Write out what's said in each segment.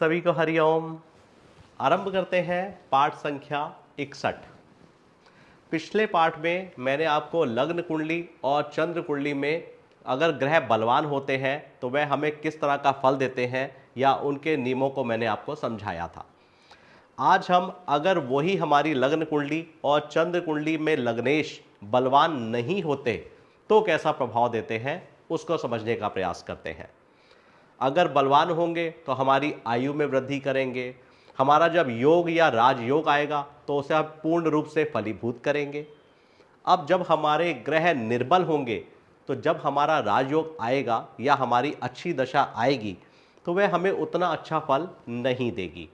सभी को हरिओम। आरंभ करते हैं पाठ संख्या 61। पिछले पाठ में मैंने आपको लग्न कुंडली और चंद्र कुंडली में अगर ग्रह बलवान होते हैं तो वह हमें किस तरह का फल देते हैं या उनके नियमों को मैंने आपको समझाया था। आज हम अगर वही हमारी लग्न कुंडली और चंद्र कुंडली में लग्नेश बलवान नहीं होते तो कैसा प्रभाव देते हैं उसको समझने का प्रयास करते हैं। अगर बलवान होंगे तो हमारी आयु में वृद्धि करेंगे। हमारा जब योग या राजयोग आएगा तो उसे हम पूर्ण रूप से फलीभूत करेंगे। अब जब हमारे ग्रह निर्बल होंगे तो जब हमारा राजयोग आएगा या हमारी अच्छी दशा आएगी तो वह हमें उतना अच्छा फल नहीं देगी।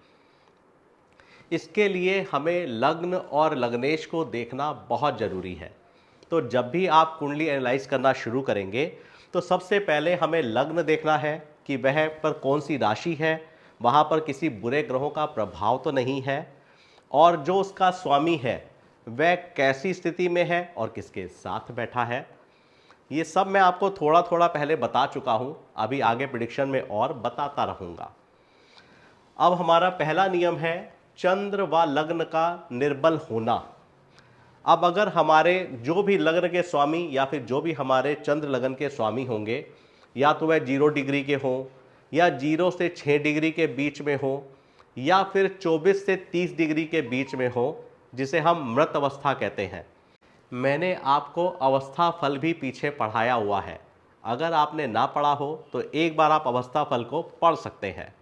इसके लिए हमें लग्न और लग्नेश को देखना बहुत ज़रूरी है। तो जब भी आप कुंडली एनालाइज करना शुरू करेंगे तो सबसे पहले हमें लग्न देखना है कि वह पर कौन सी राशि है, वहाँ पर किसी बुरे ग्रहों का प्रभाव तो नहीं है, और जो उसका स्वामी है वह कैसी स्थिति में है और किसके साथ बैठा है। ये सब मैं आपको थोड़ा थोड़ा पहले बता चुका हूँ, अभी आगे प्रेडिक्शन में और बताता रहूँगा। अब हमारा पहला नियम है चंद्र व लग्न का निर्बल होना। अब अगर हमारे जो भी लग्न के स्वामी या फिर जो भी हमारे चंद्र लगन के स्वामी होंगे, या तो वह 0 डिग्री के हों या 0 से 6 डिग्री के बीच में हो या फिर 24 से 30 डिग्री के बीच में हो, जिसे हम मृत अवस्था कहते हैं। मैंने आपको अवस्था फल भी पीछे पढ़ाया हुआ है, अगर आपने ना पढ़ा हो तो एक बार आप अवस्था फल को पढ़ सकते हैं।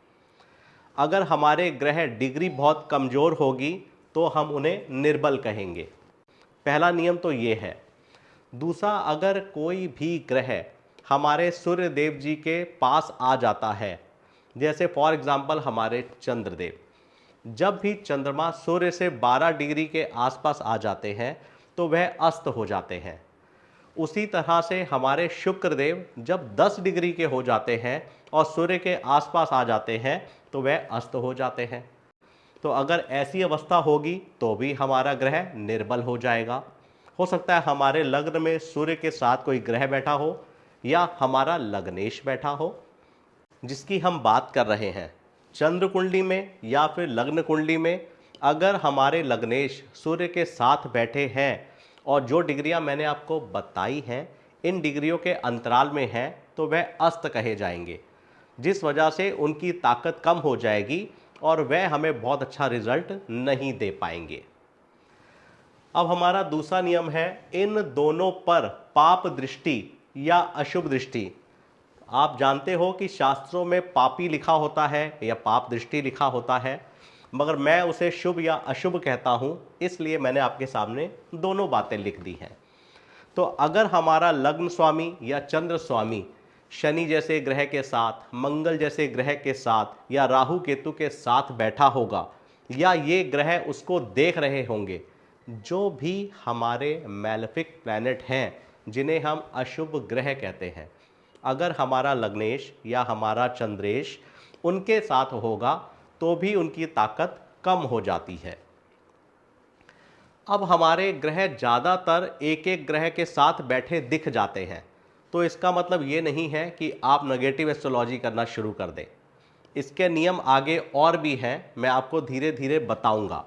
अगर हमारे ग्रह डिग्री बहुत कमज़ोर होगी तो हम उन्हें निर्बल कहेंगे। पहला नियम तो ये है। दूसरा, अगर कोई भी ग्रह हमारे सूर्य देव जी के पास आ जाता है, जैसे फॉर एग्जांपल हमारे चंद्रदेव, जब भी चंद्रमा सूर्य से 12 डिग्री के आसपास आ जाते हैं तो वह अस्त हो जाते हैं। उसी तरह से हमारे शुक्रदेव जब 10 डिग्री के हो जाते हैं और सूर्य के आसपास आ जाते हैं तो वह अस्त हो जाते हैं। तो अगर ऐसी अवस्था होगी तो भी हमारा ग्रह निर्बल हो जाएगा। हो सकता है हमारे लग्न में सूर्य के साथ कोई ग्रह बैठा हो या हमारा लग्नेश बैठा हो, जिसकी हम बात कर रहे हैं। चंद्र कुंडली में या फिर लग्न कुंडली में अगर हमारे लग्नेश सूर्य के साथ बैठे हैं और जो डिग्रियां मैंने आपको बताई हैं इन डिग्रियों के अंतराल में हैं तो वह अस्त कहे जाएंगे, जिस वजह से उनकी ताकत कम हो जाएगी और वह हमें बहुत अच्छा रिजल्ट नहीं दे पाएंगे। अब हमारा दूसरा नियम है, इन दोनों पर पाप दृष्टि या अशुभ दृष्टि। आप जानते हो कि शास्त्रों में पापी लिखा होता है या पाप दृष्टि लिखा होता है, मगर मैं उसे शुभ या अशुभ कहता हूं, इसलिए मैंने आपके सामने दोनों बातें लिख दी हैं। तो अगर हमारा लग्न स्वामी या चंद्र स्वामी शनि जैसे ग्रह के साथ, मंगल जैसे ग्रह के साथ या राहु केतु के साथ बैठा होगा या ये ग्रह उसको देख रहे होंगे, जो भी हमारे मैलेफिक प्लैनेट हैं जिन्हें हम अशुभ ग्रह कहते हैं, अगर हमारा लग्नेश या हमारा चंद्रेश उनके साथ होगा तो भी उनकी ताकत कम हो जाती है। अब हमारे ग्रह ज़्यादातर एक एक ग्रह के साथ बैठे दिख जाते हैं तो इसका मतलब ये नहीं है कि आप नेगेटिव एस्ट्रोलॉजी करना शुरू कर दें। इसके नियम आगे और भी हैं, मैं आपको धीरे धीरे बताऊंगा।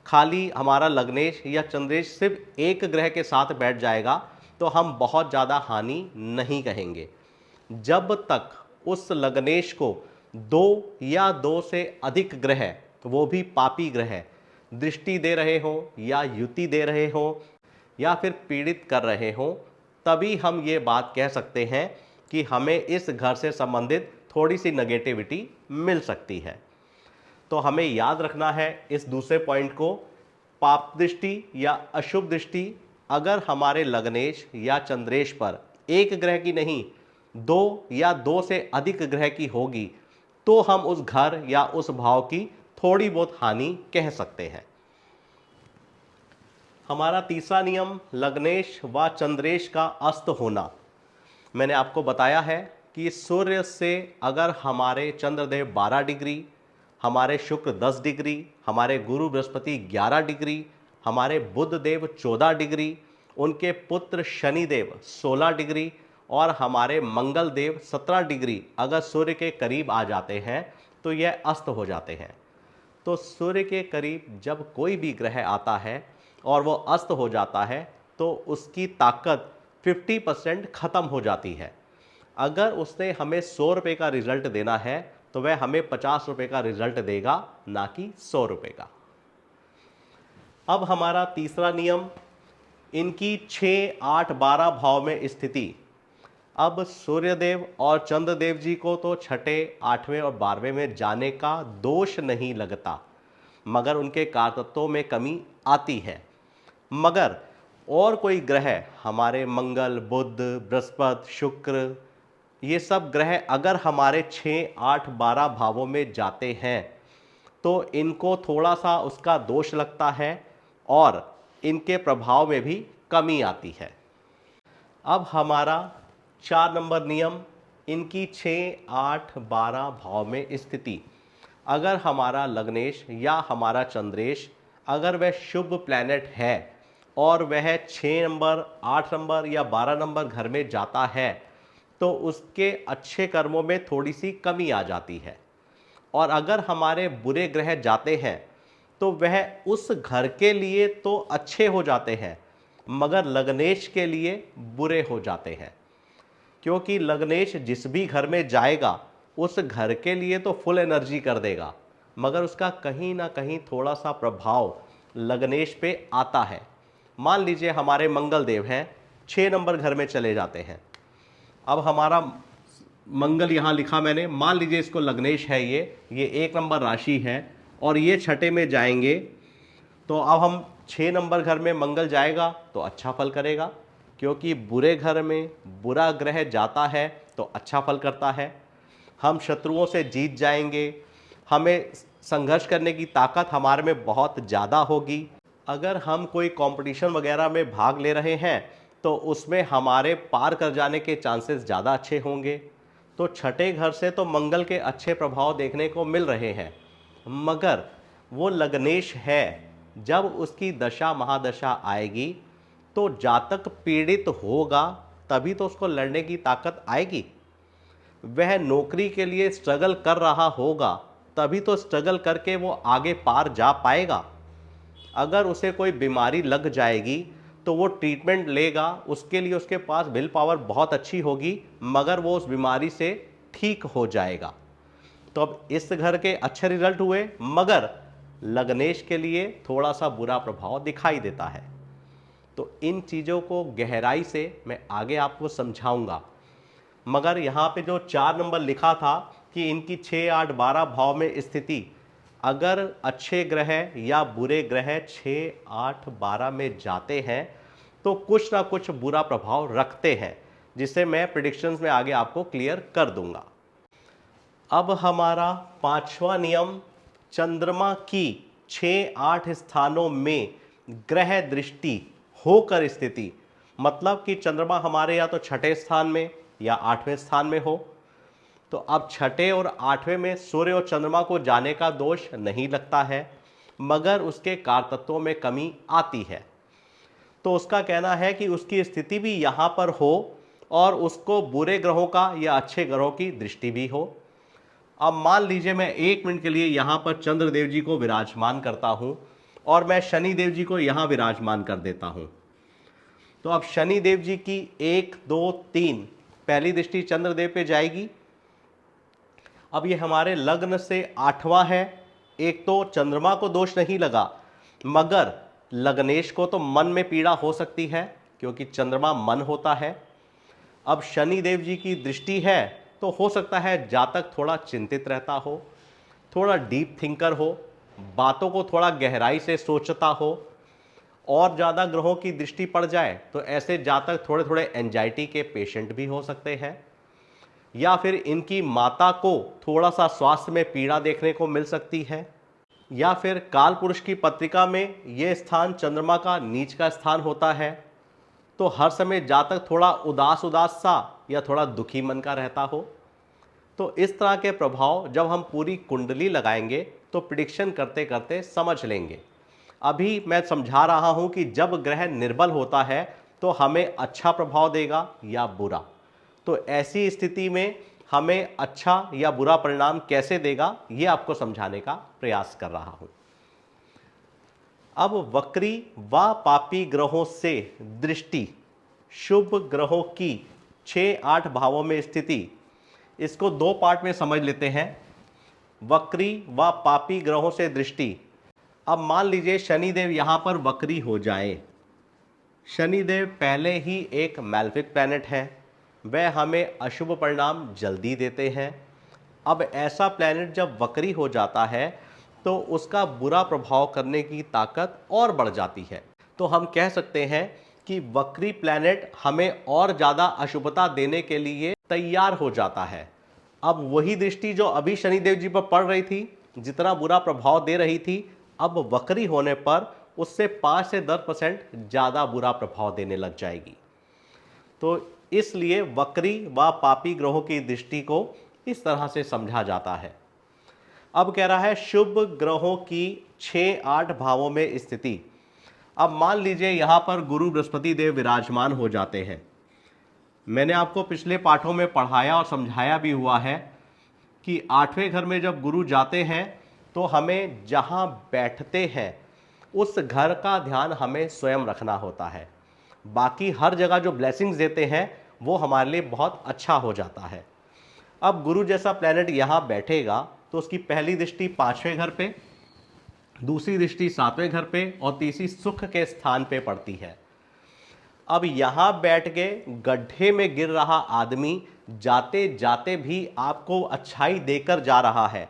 खाली हमारा लग्नेश या चंद्रेश सिर्फ एक ग्रह के साथ बैठ जाएगा तो हम बहुत ज़्यादा हानि नहीं कहेंगे। जब तक उस लग्नेश को 2 या 2 से अधिक ग्रह, वो भी पापी ग्रह, दृष्टि दे रहे हो या युति दे रहे हो या फिर पीड़ित कर रहे हो, तभी हम ये बात कह सकते हैं कि हमें इस घर से संबंधित थोड़ी सी नेगेटिविटी मिल सकती है। तो हमें याद रखना है इस दूसरे पॉइंट को, पाप दृष्टि या अशुभ दृष्टि अगर हमारे लग्नेश या चंद्रेश पर एक ग्रह की नहीं 2 या 2 से अधिक ग्रह की होगी तो हम उस घर या उस भाव की थोड़ी बहुत हानि कह सकते हैं। हमारा तीसरा नियम लग्नेश व चंद्रेश का अस्त होना। मैंने आपको बताया है कि सूर्य से अगर हमारे चंद्रदेव 12 डिग्री, हमारे शुक्र 10 डिग्री, हमारे गुरु बृहस्पति 11 डिग्री, हमारे बुध देव 14 डिग्री, उनके पुत्र शनिदेव 16 डिग्री और हमारे मंगल देव 17 डिग्री अगर सूर्य के करीब आ जाते हैं तो यह अस्त हो जाते हैं। तो सूर्य के करीब जब कोई भी ग्रह आता है और वो अस्त हो जाता है तो उसकी ताकत 50% खत्म हो जाती है। अगर उसने हमें 100 रुपये का रिजल्ट देना है तो वह हमें 50 रुपये का रिजल्ट देगा, ना कि 100 रुपये का। अब हमारा तीसरा नियम, इनकी 6, 8, 12 भाव में स्थिति। अब सूर्यदेव और चंद्रदेव जी को तो छठे, 8वें और 12वें में जाने का दोष नहीं लगता, मगर उनके कारतत्वों में कमी आती है। मगर और कोई ग्रह, हमारे मंगल, बुध, बृहस्पति, शुक्र, ये सब ग्रह अगर हमारे 6, 8, 12 भावों में जाते हैं तो इनको थोड़ा सा उसका दोष लगता है और इनके प्रभाव में भी कमी आती है। अब हमारा 4 नंबर नियम, इनकी 6, 8, 12 भाव में स्थिति। अगर हमारा लग्नेश या हमारा चंद्रेश अगर वह शुभ प्लैनेट है और वह 6 नंबर, 8 नंबर या 12 नंबर घर में जाता है तो उसके अच्छे कर्मों में थोड़ी सी कमी आ जाती है। और अगर हमारे बुरे ग्रह जाते हैं तो वह उस घर के लिए तो अच्छे हो जाते हैं मगर लग्नेश के लिए बुरे हो जाते हैं, क्योंकि लग्नेश जिस भी घर में जाएगा उस घर के लिए तो फुल एनर्जी कर देगा मगर उसका कहीं ना कहीं थोड़ा सा प्रभाव लग्नेश पे आता है। मान लीजिए हमारे मंगल देव हैं, 6 नंबर घर में चले जाते हैं। अब हमारा मंगल यहाँ लिखा मैंने, मान लीजिए इसको लग्नेश है, ये 1 नंबर राशि है और ये छठे में जाएंगे। तो अब हम 6 नंबर घर में मंगल जाएगा तो अच्छा फल करेगा, क्योंकि बुरे घर में बुरा ग्रह जाता है तो अच्छा फल करता है। हम शत्रुओं से जीत जाएंगे, हमें संघर्ष करने की ताकत हमारे में बहुत ज़्यादा होगी। अगर हम कोई कंपटीशन वगैरह में भाग ले रहे हैं तो उसमें हमारे पार कर जाने के चांसेस ज़्यादा अच्छे होंगे। तो छठे घर से तो मंगल के अच्छे प्रभाव देखने को मिल रहे हैं, मगर वो लग्नेश है, जब उसकी दशा महादशा आएगी तो जातक पीड़ित होगा तभी तो उसको लड़ने की ताकत आएगी। वह नौकरी के लिए स्ट्रगल कर रहा होगा तभी तो स्ट्रगल करके वो आगे पार जा पाएगा। अगर उसे कोई बीमारी लग जाएगी तो वो ट्रीटमेंट लेगा, उसके लिए उसके पास विल पावर बहुत अच्छी होगी मगर वो उस बीमारी से ठीक हो जाएगा। तो अब इस घर के अच्छे रिजल्ट हुए मगर लग्नेश के लिए थोड़ा सा बुरा प्रभाव दिखाई देता है। तो इन चीज़ों को गहराई से मैं आगे आपको समझाऊंगा, मगर यहाँ पे जो 4 नंबर लिखा था कि इनकी 6, 8, 12 भाव में स्थिति, अगर अच्छे ग्रह या बुरे ग्रह 6, 8, 12 में जाते हैं तो कुछ ना कुछ बुरा प्रभाव रखते हैं, जिसे मैं प्रेडिक्शंस में आगे आपको क्लियर कर दूंगा। अब हमारा 5वां नियम, चंद्रमा की 6, 8 स्थानों में ग्रह दृष्टि होकर स्थिति। मतलब कि चंद्रमा हमारे या तो छठे स्थान में या 8वें स्थान में हो। तो अब छठे और 8वें में सूर्य और चंद्रमा को जाने का दोष नहीं लगता है, मगर उसके कारतत्वों में कमी आती है। तो उसका कहना है कि उसकी स्थिति भी यहाँ पर हो और उसको बुरे ग्रहों का या अच्छे ग्रहों की दृष्टि भी हो। अब मान लीजिए मैं 1 मिनट के लिए यहाँ पर चंद्रदेव जी को विराजमान करता हूँ और मैं शनि देव जी को यहाँ विराजमान कर देता हूँ। तो अब शनि देव जी की 1, 2, 3 पहली दृष्टि चंद्रदेव पे जाएगी। अब ये हमारे लग्न से 8वां है। एक तो चंद्रमा को दोष नहीं लगा, मगर लग्नेश को तो मन में पीड़ा हो सकती है क्योंकि चंद्रमा मन होता है। अब शनि देव जी की दृष्टि है तो हो सकता है जातक थोड़ा चिंतित रहता हो, थोड़ा डीप थिंकर हो, बातों को थोड़ा गहराई से सोचता हो। और ज़्यादा ग्रहों की दृष्टि पड़ जाए तो ऐसे जातक थोड़े थोड़े एंजाइटी के पेशेंट भी हो सकते हैं, या फिर इनकी माता को थोड़ा सा स्वास्थ्य में पीड़ा देखने को मिल सकती है, या फिर काल पुरुष की पत्रिका में ये स्थान चंद्रमा का नीच का स्थान होता है। तो हर समय जातक थोड़ा उदास उदास सा या थोड़ा दुखी मन का रहता हो। तो इस तरह के प्रभाव जब हम पूरी कुंडली लगाएंगे तो प्रिडिक्शन करते करते समझ लेंगे। अभी मैं समझा रहा हूं कि जब ग्रह निर्बल होता है तो हमें अच्छा प्रभाव देगा या बुरा। तो ऐसी स्थिति में हमें अच्छा या बुरा परिणाम कैसे देगा, ये आपको समझाने का प्रयास कर रहा हूं। अब वक्री व पापी ग्रहों से दृष्टि, शुभ ग्रहों की 6-8 भावों में स्थिति, इसको दो पार्ट में समझ लेते हैं। वक्री व पापी ग्रहों से दृष्टि। अब मान लीजिए शनिदेव यहां पर वक्री हो जाए। शनिदेव पहले ही एक मैलेफिक प्लैनेट है, वह हमें अशुभ परिणाम जल्दी देते हैं। अब ऐसा प्लैनेट जब वक्री हो जाता है तो उसका बुरा प्रभाव करने की ताकत और बढ़ जाती है। तो हम कह सकते हैं कि वक्री प्लैनेट हमें और ज़्यादा अशुभता देने के लिए तैयार हो जाता है। अब वही दृष्टि जो अभी शनिदेव जी पर पड़ रही थी, जितना बुरा प्रभाव दे रही थी, अब वक्री होने पर उससे 5 से 10% ज़्यादा बुरा प्रभाव देने लग जाएगी। तो इसलिए वक्री व पापी ग्रहों की दृष्टि को इस तरह से समझा जाता है। अब कह रहा है शुभ ग्रहों की 6-8 भावों में स्थिति। अब मान लीजिए यहां पर गुरु बृहस्पति देव विराजमान हो जाते हैं। मैंने आपको पिछले पाठों में पढ़ाया और समझाया भी हुआ है कि 8वें घर में जब गुरु जाते हैं तो हमें जहां बैठते हैं उस घर का ध्यान हमें स्वयं रखना होता है। बाकी हर जगह जो ब्लेसिंग्स देते हैं वो हमारे लिए बहुत अच्छा हो जाता है। अब गुरु जैसा प्लैनेट यहाँ बैठेगा तो उसकी पहली दृष्टि 5वें घर पे, दूसरी दृष्टि 7वें घर पे और तीसरी सुख के स्थान पे पड़ती है। अब यहाँ बैठ के गड्ढे में गिर रहा आदमी जाते जाते भी आपको अच्छाई देकर जा रहा है।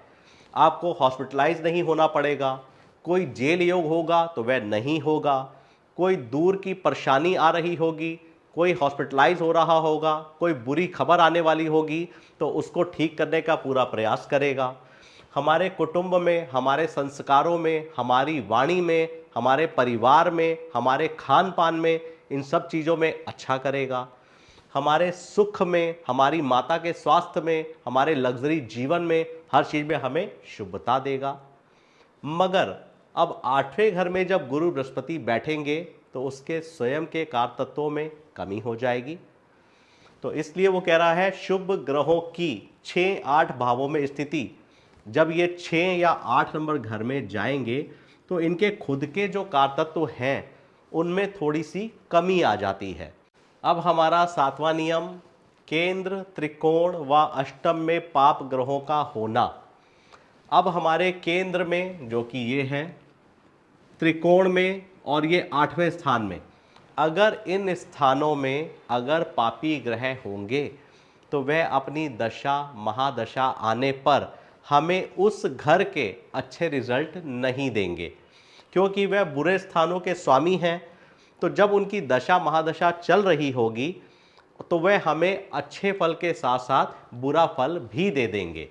आपको हॉस्पिटलाइज नहीं होना पड़ेगा, कोई जेल योग होगा तो वह नहीं होगा, कोई दूर की परेशानी आ रही होगी, कोई हॉस्पिटलाइज हो रहा होगा, कोई बुरी खबर आने वाली होगी तो उसको ठीक करने का पूरा प्रयास करेगा। हमारे कुटुंब में, हमारे संस्कारों में, हमारी वाणी में, हमारे परिवार में, हमारे खान पान में, इन सब चीज़ों में अच्छा करेगा। हमारे सुख में, हमारी माता के स्वास्थ्य में, हमारे लग्जरी जीवन में, हर चीज़ में हमें शुभता देगा। मगर अब 8वें घर में जब गुरु बृहस्पति बैठेंगे तो उसके स्वयं के कार तत्वों में कमी हो जाएगी। तो इसलिए वो कह रहा है शुभ ग्रहों की 6-8 भावों में स्थिति, जब ये 6 या 8 नंबर घर में जाएंगे तो इनके खुद के जो कार तत्व हैं उनमें थोड़ी सी कमी आ जाती है। अब हमारा 7वां नियम, केंद्र, त्रिकोण व अष्टम में पाप ग्रहों का होना। अब हमारे केंद्र में जो कि ये है, त्रिकोण में और ये 8वें स्थान में, अगर इन स्थानों में अगर पापी ग्रह होंगे तो वह अपनी दशा महादशा आने पर हमें उस घर के अच्छे रिजल्ट नहीं देंगे, क्योंकि वह बुरे स्थानों के स्वामी हैं। तो जब उनकी दशा महादशा चल रही होगी तो वह हमें अच्छे फल के साथ साथ बुरा फल भी दे देंगे।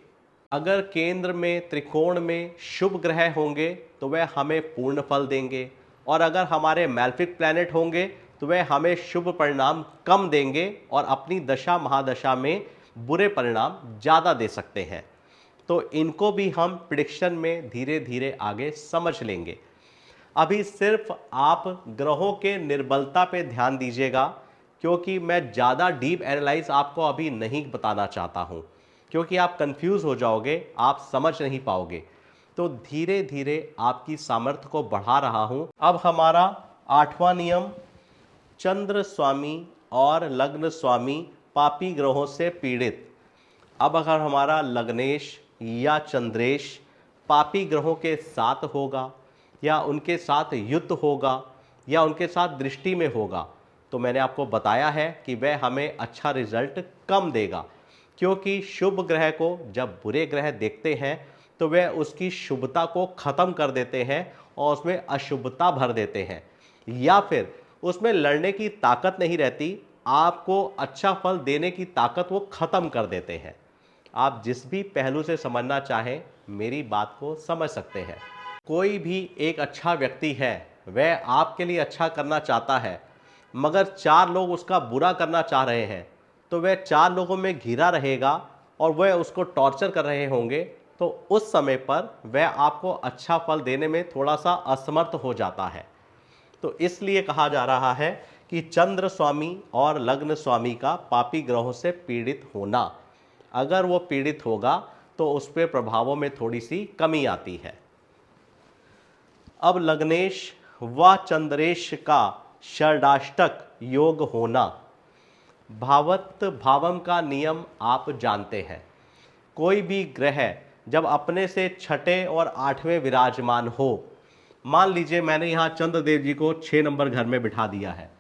अगर केंद्र में, त्रिकोण में शुभ ग्रह होंगे तो वह हमें पूर्ण फल देंगे, और अगर हमारे मैलेफिक प्लैनेट होंगे तो वह हमें शुभ परिणाम कम देंगे और अपनी दशा महादशा में बुरे परिणाम ज़्यादा दे सकते हैं। तो इनको भी हम प्रिडिक्शन में धीरे धीरे आगे समझ लेंगे। अभी सिर्फ आप ग्रहों के निर्बलता पे ध्यान दीजिएगा, क्योंकि मैं ज़्यादा डीप एनालाइज आपको अभी नहीं बताना चाहता हूँ, क्योंकि आप कंफ्यूज हो जाओगे, आप समझ नहीं पाओगे। तो धीरे धीरे आपकी सामर्थ्य को बढ़ा रहा हूँ। अब हमारा 8वां नियम, चंद्र स्वामी और लग्न स्वामी पापी ग्रहों से पीड़ित। अब अगर हमारा लग्नेश या चंद्रेश पापी ग्रहों के साथ होगा या उनके साथ युद्ध होगा या उनके साथ दृष्टि में होगा तो मैंने आपको बताया है कि वह हमें अच्छा रिजल्ट कम देगा, क्योंकि शुभ ग्रह को जब बुरे ग्रह देखते हैं तो वह उसकी शुभता को ख़त्म कर देते हैं और उसमें अशुभता भर देते हैं, या फिर उसमें लड़ने की ताकत नहीं रहती, आपको अच्छा फल देने की ताकत वो ख़त्म कर देते हैं। आप जिस भी पहलू से समझना चाहें मेरी बात को समझ सकते हैं। कोई भी एक अच्छा व्यक्ति है, वह आपके लिए अच्छा करना चाहता है, मगर 4 लोग उसका बुरा करना चाह रहे हैं, तो वह 4 लोगों में घिरा रहेगा और वह उसको टॉर्चर कर रहे होंगे, तो उस समय पर वह आपको अच्छा फल देने में थोड़ा सा असमर्थ हो जाता है। तो इसलिए कहा जा रहा है कि चंद्र स्वामी और लग्न स्वामी का पापी ग्रहों से पीड़ित होना। अगर वो पीड़ित होगा तो उस पे प्रभावों में थोड़ी सी कमी आती है। अब लग्नेश व चंद्रेश का षडाष्टक योग होना। भावत भावम का नियम आप जानते हैं। कोई भी ग्रह जब अपने से छठे और आठवें विराजमान हो, मान लीजिए मैंने यहाँ चंद्रदेव जी को 6 नंबर घर में बिठा दिया है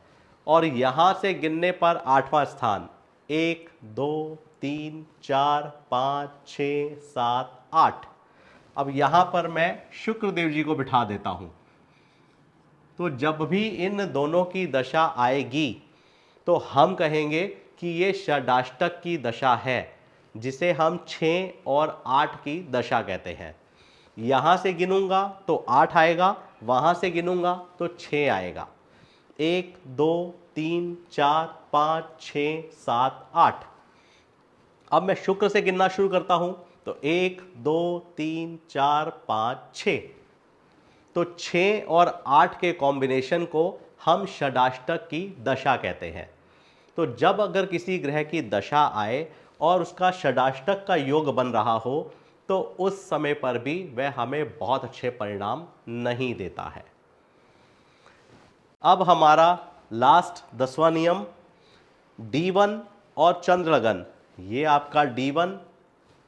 और यहाँ से गिनने पर 8वां स्थान 1 2 3 4 5 6 7 8, अब यहाँ पर मैं शुक्रदेव जी को बिठा देता हूँ। तो जब भी इन दोनों की दशा आएगी तो हम कहेंगे कि ये षडाष्टक की दशा है, जिसे हम 6 और 8 की दशा कहते हैं। यहाँ से गिनूंगा तो 8 आएगा, वहाँ से गिनूंगा तो 6 आएगा। 1 2 3 4 5 6 7 8। अब मैं शुक्र से गिनना शुरू करता हूँ तो 1 2 3 4 5 6। तो 6 और 8 के कॉम्बिनेशन को हम षडाष्टक की दशा कहते हैं। तो जब अगर किसी ग्रह की दशा आए और उसका षडाष्टक का योग बन रहा हो तो उस समय पर भी वह हमें बहुत अच्छे परिणाम नहीं देता है। अब हमारा लास्ट 10वां नियम, D1 और चंद्रलग्न। ये आपका D1,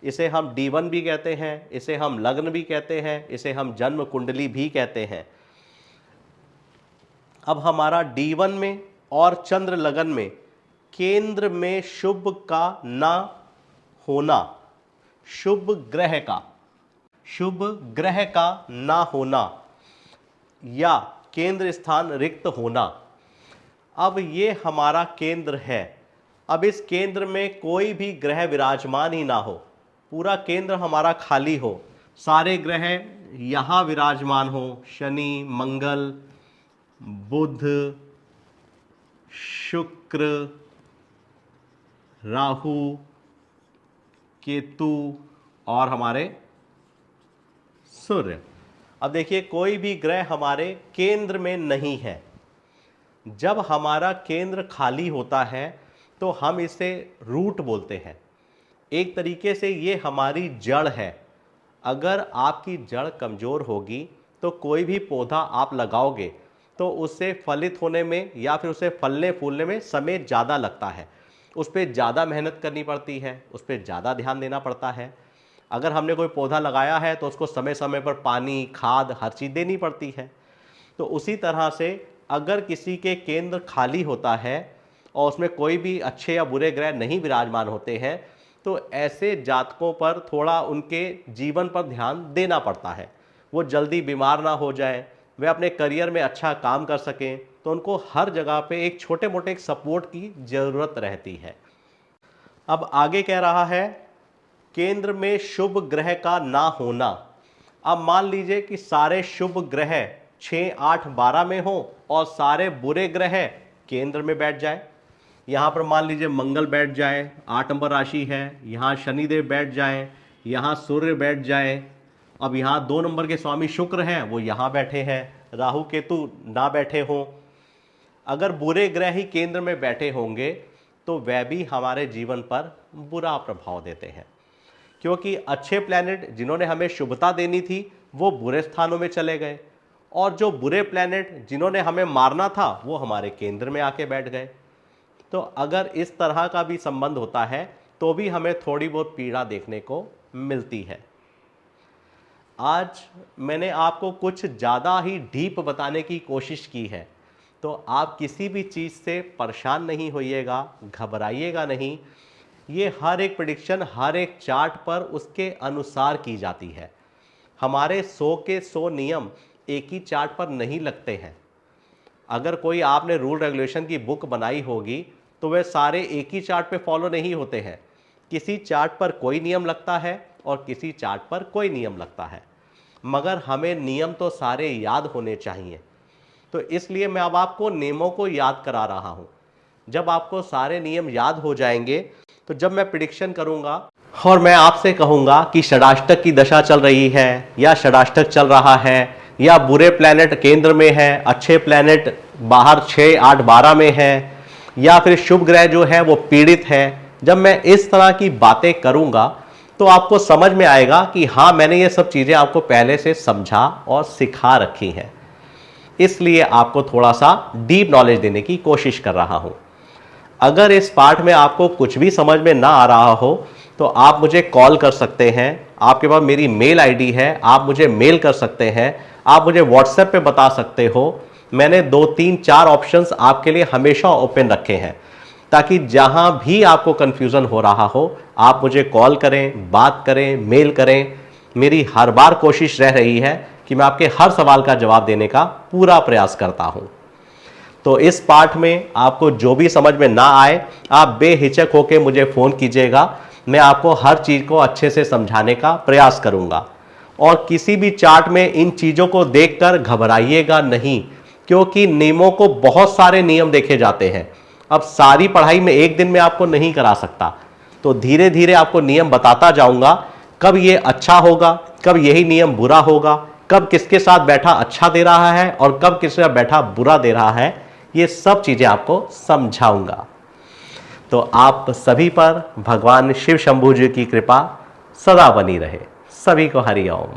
इसे हम D1 भी कहते हैं, इसे हम लग्न भी कहते हैं, इसे हम जन्म कुंडली भी कहते हैं। अब हमारा D1 में और चंद्र लगन में केंद्र में शुभ का ना होना, शुभ ग्रह का ना होना या केंद्र स्थान रिक्त होना। अब ये हमारा केंद्र है। अब इस केंद्र में कोई भी ग्रह विराजमान ही ना हो, पूरा केंद्र हमारा खाली हो, सारे ग्रह यहाँ विराजमान हो, शनि मंगल बुध शुक्र राहु केतु और हमारे सूर्य। अब देखिए कोई भी ग्रह हमारे केंद्र में नहीं है। जब हमारा केंद्र खाली होता है तो हम इसे रूट बोलते हैं। एक तरीके से ये हमारी जड़ है। अगर आपकी जड़ कमज़ोर होगी तो कोई भी पौधा आप लगाओगे तो उससे फलित होने में या फिर उसे फलने फूलने में समय ज़्यादा लगता है, उस पर ज़्यादा मेहनत करनी पड़ती है, उस पर ज़्यादा ध्यान देना पड़ता है। अगर हमने कोई पौधा लगाया है तो उसको समय समय पर पानी खाद हर चीज़ देनी पड़ती है। तो उसी तरह से अगर किसी के केंद्र खाली होता है और उसमें कोई भी अच्छे या बुरे ग्रह नहीं विराजमान होते हैं तो ऐसे जातकों पर थोड़ा उनके जीवन पर ध्यान देना पड़ता है। वो जल्दी बीमार ना हो जाएं, वे अपने करियर में अच्छा काम कर सकें, तो उनको हर जगह पे एक छोटे मोटे एक सपोर्ट की ज़रूरत रहती है। अब आगे कह रहा है केंद्र में शुभ ग्रह का ना होना। अब मान लीजिए कि सारे शुभ ग्रह 6 8 12 में हो और सारे बुरे ग्रह केंद्र में बैठ जाए। यहाँ पर मान लीजिए मंगल बैठ जाए, 8 नंबर राशि है, यहाँ शनिदेव बैठ जाए, यहाँ सूर्य बैठ जाए। अब यहाँ 2 नंबर के स्वामी शुक्र हैं, वो यहाँ बैठे हैं, राहु केतु ना बैठे हों। अगर बुरे ग्रह ही केंद्र में बैठे होंगे तो वह भी हमारे जीवन पर बुरा प्रभाव देते हैं, क्योंकि अच्छे प्लैनेट जिन्होंने हमें शुभता देनी थी वो बुरे स्थानों में चले गए और जो बुरे प्लैनेट जिन्होंने हमें मारना था वो हमारे केंद्र में आके बैठ गए। तो अगर इस तरह का भी संबंध होता है तो भी हमें थोड़ी बहुत पीड़ा देखने को मिलती है। आज मैंने आपको कुछ ज़्यादा ही डीप बताने की कोशिश की है, तो आप किसी भी चीज़ से परेशान नहीं होइएगा, घबराइएगा नहीं। ये हर एक प्रेडिक्शन हर एक चार्ट पर उसके अनुसार की जाती है। हमारे 100 के 100 नियम एक ही चार्ट पर नहीं लगते हैं। अगर कोई आपने रूल रेगुलेशन की बुक बनाई होगी तो वे सारे एक ही चार्ट पे फॉलो नहीं होते हैं। किसी चार्ट पर कोई नियम लगता है और किसी चार्ट पर कोई नियम लगता है, मगर हमें नियम तो सारे याद होने चाहिए। तो इसलिए मैं अब आपको नियमों को याद करा रहा हूँ। जब आपको सारे नियम याद हो जाएंगे तो जब मैं प्रेडिक्शन करूँगा और मैं आपसे कहूँगा कि षडाष्टक की दशा चल रही है या षडाष्टक चल रहा है या बुरे प्लैनेट केंद्र में है, अच्छे प्लैनेट बाहर 6 8 12 में है, या फिर शुभ ग्रह जो है वो पीड़ित है, जब मैं इस तरह की बातें करूंगा तो आपको समझ में आएगा कि हाँ, मैंने ये सब चीज़ें आपको पहले से समझा और सिखा रखी हैं। इसलिए आपको थोड़ा सा डीप नॉलेज देने की कोशिश कर रहा हूं। अगर इस पार्ट में आपको कुछ भी समझ में ना आ रहा हो तो आप मुझे कॉल कर सकते हैं, आपके पास मेरी मेल आईडी है, आप मुझे मेल कर सकते हैं, आप मुझे व्हाट्सएप पे बता सकते हो। मैंने 2 3 4 ऑप्शंस आपके लिए हमेशा ओपन रखे हैं, ताकि जहां भी आपको कंफ्यूजन हो रहा हो आप मुझे कॉल करें, बात करें, मेल करें। मेरी हर बार कोशिश रह रही है कि मैं आपके हर सवाल का जवाब देने का पूरा प्रयास करता हूं। तो इस पार्ट में आपको जो भी समझ में ना आए आप बेहिचक होकर मुझे फ़ोन कीजिएगा, मैं आपको हर चीज़ को अच्छे से समझाने का प्रयास करूंगा। और किसी भी चार्ट में इन चीज़ों को देखकर घबराइएगा नहीं, क्योंकि नियमों को बहुत सारे नियम देखे जाते हैं। अब सारी पढ़ाई में एक दिन में आपको नहीं करा सकता, तो धीरे धीरे आपको नियम बताता जाऊंगा, कब ये अच्छा होगा, कब यही नियम बुरा होगा, कब किसके साथ बैठा अच्छा दे रहा है और कब किसके साथ बैठा बुरा दे रहा है, ये सब चीजें आपको समझाऊंगा। तो आप सभी पर भगवान शिव शंभू जी की कृपा सदा बनी रहे। सभी को हरि ओम।